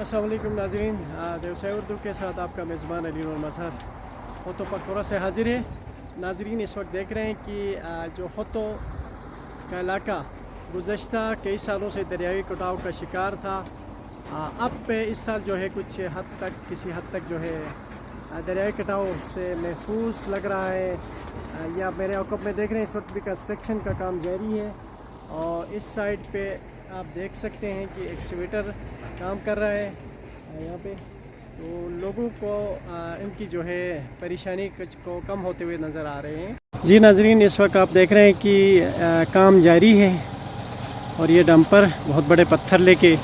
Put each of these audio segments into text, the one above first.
अस्सलाम वालेकुम नाज़रीन, व्यवसाय उर्दू के साथ आपका मेज़बान अली नूर मज़हर होतो पकौड़ा से हाज़िर है। नाज़रीन, इस वक्त देख रहे हैं कि जो होतो का इलाका गुज़श्ता कई सालों से दरियाई कटाव का शिकार था। अब इस साल जो है कुछ किसी हद तक जो है दरियाई कटाव से महफूज लग रहा है। या मेरे औक़ब में देख रहे हैं इस वक्त भी कंस्ट्रक्शन का काम जारी है और इस साइड पे आप देख सकते हैं कि एक्सकेवेटर काम कर रहा है यहाँ पे, तो लोगों को इनकी जो है परेशानी कुछ को कम होते हुए नज़र आ रहे हैं। जी नाज़रीन, इस वक्त आप देख रहे हैं कि काम जारी है और ये डंपर बहुत बड़े पत्थर लेके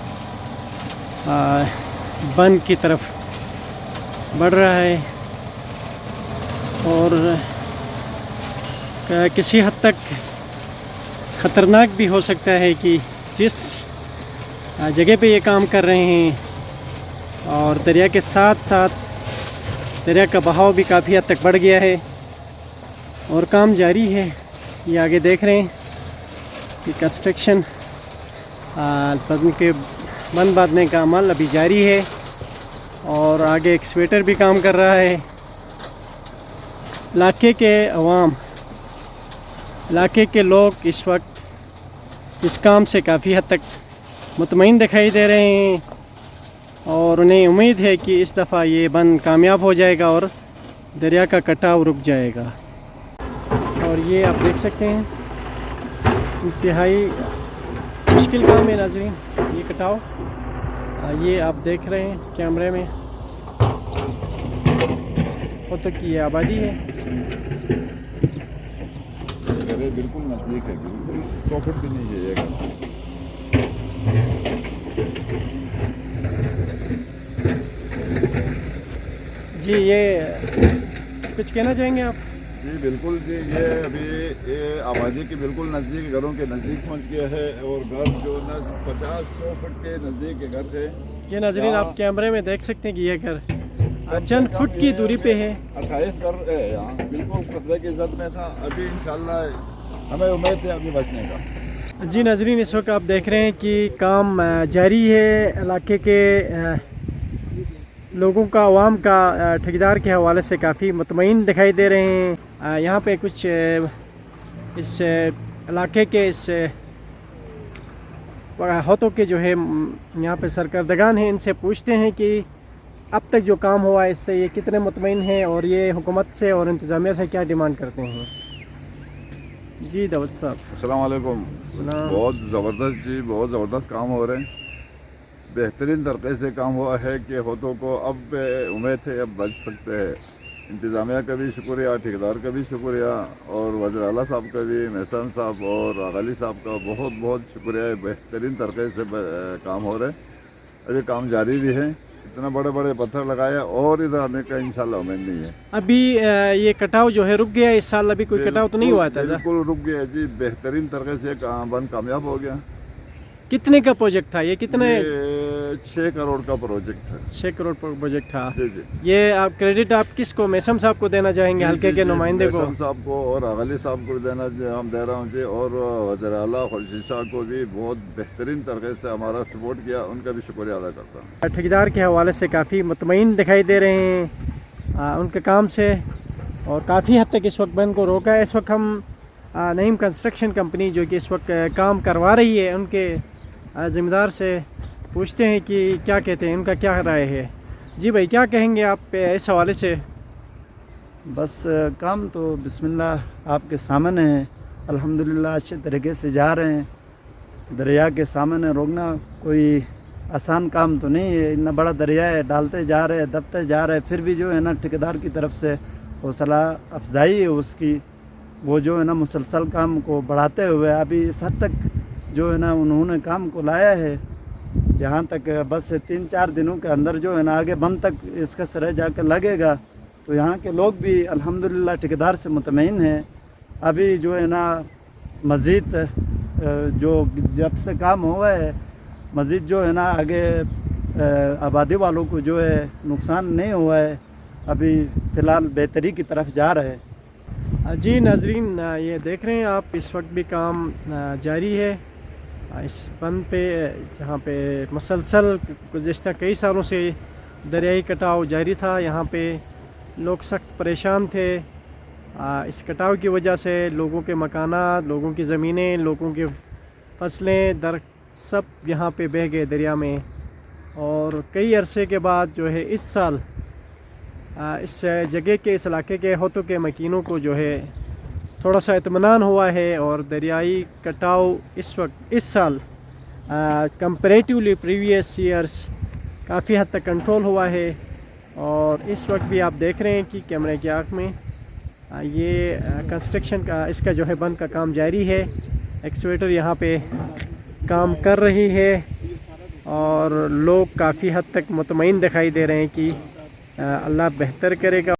बंद की तरफ बढ़ रहा है और किसी हद तक ख़तरनाक भी हो सकता है कि जिस जगह पे ये काम कर रहे हैं और दरिया के साथ साथ दरिया का बहाव भी काफ़ी हद तक बढ़ गया है और काम जारी है। ये आगे देख रहे हैं कि कंस्ट्रक्शन बंद बांधने का अमल अभी जारी है और आगे एक्सकेवेटर भी काम कर रहा है। इलाके के अवाम, इलाके के लोग इस वक्त इस काम से काफ़ी हद तक मुतमईन दिखाई दे रहे हैं और उन्हें उम्मीद है कि इस दफ़ा ये बंद कामयाब हो जाएगा और दरिया का कटाव रुक जाएगा। और ये आप देख सकते हैं इंतहाई मुश्किल काम है नाज़रीन, ये कटाव। ये आप देख रहे हैं कैमरे में, होतो की ये आबादी है, बिल्कुल नज़दीक है, बिल्कुल 100 फुट भी नहीं है ये घर। जी ये कुछ कहना चाहेंगे आप? जी बिल्कुल जी, ये अभी ये आबादी के बिल्कुल नज़दीक, घरों के नज़दीक पहुंच गया है और घर जो न 50-100 फुट के नज़दीक के घर है। ये नाज़रीन आप कैमरे में देख सकते हैं कि ये घर चंद फुट की दूरी पे है। 28 घर है यहाँ, बिल्कुल खतरे की जद में था। अभी इंशाल्लाह हमें उम्मीद है अभी बचने का। जी नाज़रीन, इस वक्त आप देख रहे हैं कि काम जारी है। इलाके के लोगों का, अवाम का ठेकेदार के हवाले से काफ़ी मुतमईन दिखाई दे रहे हैं। यहाँ पे कुछ इस इलाके के इस होतों के जो है यहाँ पे सरकर्दगान हैं, इनसे पूछते हैं कि अब तक जो काम हुआ है इससे ये कितने मुतमईन हैं और ये हुकूमत से और इंतज़ामिया से क्या डिमांड करते हैं। जी दाऊद साहब, अस्सलाम वालेकुम। बहुत ज़बरदस्त जी, बहुत ज़बरदस्त काम हो रहे हैं। बेहतरीन तरीके से काम हुआ है कि होतों को अब उम्मीद है अब बच सकते हैं। इंतज़ामिया का भी शुक्रिया, ठेकेदार का भी शुक्रिया और वज़ीर आला साहब का भी, महसन साहब और अली साहब का बहुत बहुत शुक्रिया। बेहतरीन तरीके से काम हो रहे हैं, अभी काम जारी भी है। इतना बड़े बड़े पत्थर लगाया और इधर आने का इंशाल्लाह उम्मीद नहीं है। अभी ये कटाव जो है रुक गया इस साल? अभी कोई कटाव तो नहीं हुआ था? बिल्कुल रुक गया जी, बेहतरीन तरीके से बंद कामयाब हो गया। कितने का प्रोजेक्ट था ये? कितने? 6 करोड़ का प्रोजेक्ट है। 6 करोड़ प्रोजेक्ट था जी जी। ये आप क्रेडिट आप किसको, मैसम साहब को देना चाहेंगे, हल्के के नुमाइंदे को? मैसम साहब को और अली साहब को देना हम दे रहा हूँ जी, और वज़ीर आला खुर्शीद साहब को भी बहुत बेहतरीन तरीके से हमारा सपोर्ट किया, उनका भी शुक्रिया अदा करता हूँ। ठेकेदार के हवाले से काफ़ी मुतमईन दिखाई दे रहे हैं उनके काम से और काफ़ी हद तक इस वक्त बंद को रोका है। इस वक्त हम नईम कंस्ट्रक्शन कंपनी जो कि इस वक्त काम करवा रही है उनके ज़िम्मेदार से पूछते हैं कि क्या कहते हैं, उनका क्या राय है। जी भाई, क्या कहेंगे आप इस हवाले से? बस काम तो बिस्मिल्लाह आपके सामने है, अल्हम्दुलिल्लाह अच्छे तरीके से जा रहे हैं। दरिया के सामने रोकना कोई आसान काम तो नहीं है, इतना बड़ा दरिया है, डालते जा रहे हैं, दबते जा रहे हैं, फिर भी जो है ना ठेकेदार की तरफ से हौसला अफजाई है उसकी, वो जो है ना मुसलसल काम को बढ़ाते हुए अभी इस हद तक जो है ना उन्होंने काम को लाया है। यहाँ तक बस 3-4 दिनों के अंदर जो है ना आगे बंद तक इसका सर जाकर लगेगा। तो यहाँ के लोग भी अल्हम्दुलिल्लाह ठेकेदार से मुतमईन हैं। अभी जो है ना मज़ीद जो जब से काम हुआ है मज़ीद जो है ना आगे आबादी वालों को जो है नुकसान नहीं हुआ है, अभी फ़िलहाल बेहतरी की तरफ जा रहे हैं। जी नाज़रीन, ये देख रहे हैं आप, इस वक्त भी काम जारी है اس بند پہ جہاں پہ مسلسل گزشتہ کئی سالوں سے دریائی کٹاؤ جاری تھا، یہاں پہ لوگ سخت پریشان تھے۔ اس کٹاؤ کی وجہ سے لوگوں کے مکانات، لوگوں کی زمینیں، لوگوں کی فصلیں، درخت سب یہاں پہ بہہ گئے دریا میں۔ اور کئی عرصے کے بعد جو ہے اس سال اس جگہ کے، اس علاقے کے ہوتو کے مکینوں کو جو ہے تھوڑا سا اطمینان ہوا ہے، اور دریائی کٹاؤ اس سال کمپیریٹیولی پریویس ایئرس کافی حد تک کنٹرول ہوا ہے۔ اور اس وقت بھی آپ دیکھ رہے ہیں کہ کیمرے کی آنکھ میں یہ کنسٹرکشن کا، اس کا جو ہے بند کا کام جاری ہے۔ ایکسکیویٹر یہاں پہ کام کر رہی ہے، اور لوگ کافی حد تک مطمئن دکھائی دے رہے ہیں کہ اللہ بہتر کرے گا۔